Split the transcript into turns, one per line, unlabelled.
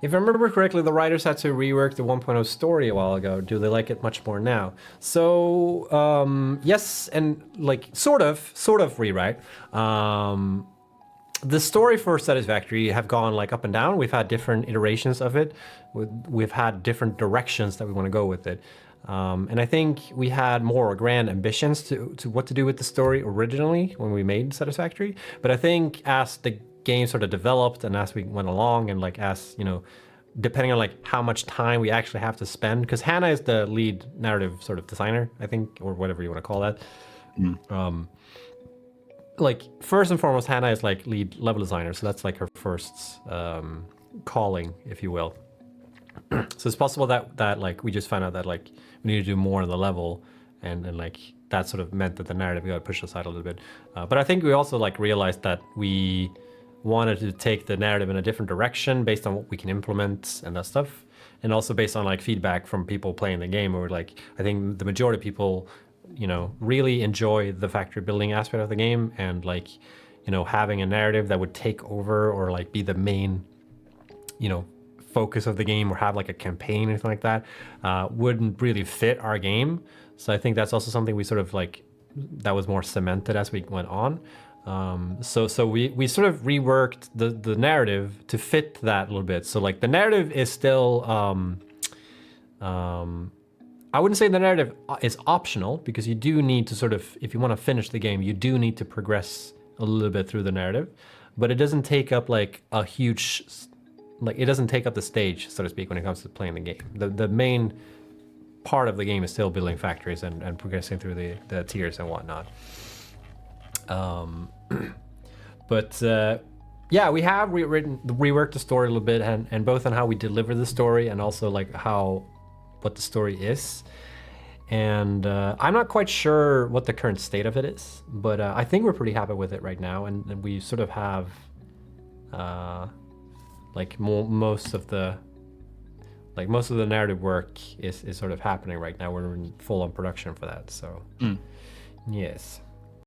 If I remember correctly, the writers had to rework the 1.0 story a while ago. Do they like it much more now? So yes, and like sort of rewrite. The story for Satisfactory have gone like up and down. We've had different iterations of it. We've had different directions that we want to go with it. And I think we had more grand ambitions to what to do with the story originally when we made Satisfactory. But I think as the game sort of developed and as we went along and like as, depending on like how much time we actually have to spend, because Hannah is the lead narrative sort of designer, I think, or whatever you want to call that. Like first and foremost, Hannah is like lead level designer, so that's like her first calling, if you will. So it's possible that like we just found out that like we need to do more on the level, and like that sort of meant that the narrative got pushed aside a little bit. But I think we also like realized that we wanted to take the narrative in a different direction based on what we can implement and that stuff, and also based on like feedback from people playing the game. Or like I think the majority of people, really enjoy the factory building aspect of the game, and like, having a narrative that would take over or like be the main, focus of the game, or have like a campaign or anything like that, wouldn't really fit our game. So I think that's also something we sort of like, that was more cemented as we went on. So we sort of reworked the narrative to fit that a little bit. So like the narrative is still, I wouldn't say the narrative is optional, because you do need to sort of, if you want to finish the game, you do need to progress a little bit through the narrative, but it doesn't take up like a huge, like it doesn't take up the stage, so to speak, when it comes to playing the game. The main part of the game is still building factories and progressing through the tiers and whatnot. But yeah, we have reworked the story a little bit, and both on how we deliver the story and also like what the story is. And I'm not quite sure what the current state of it is, but I think we're pretty happy with it right now, and we sort of have like most of the narrative work is sort of happening right now. We're in full on production for that, so yes.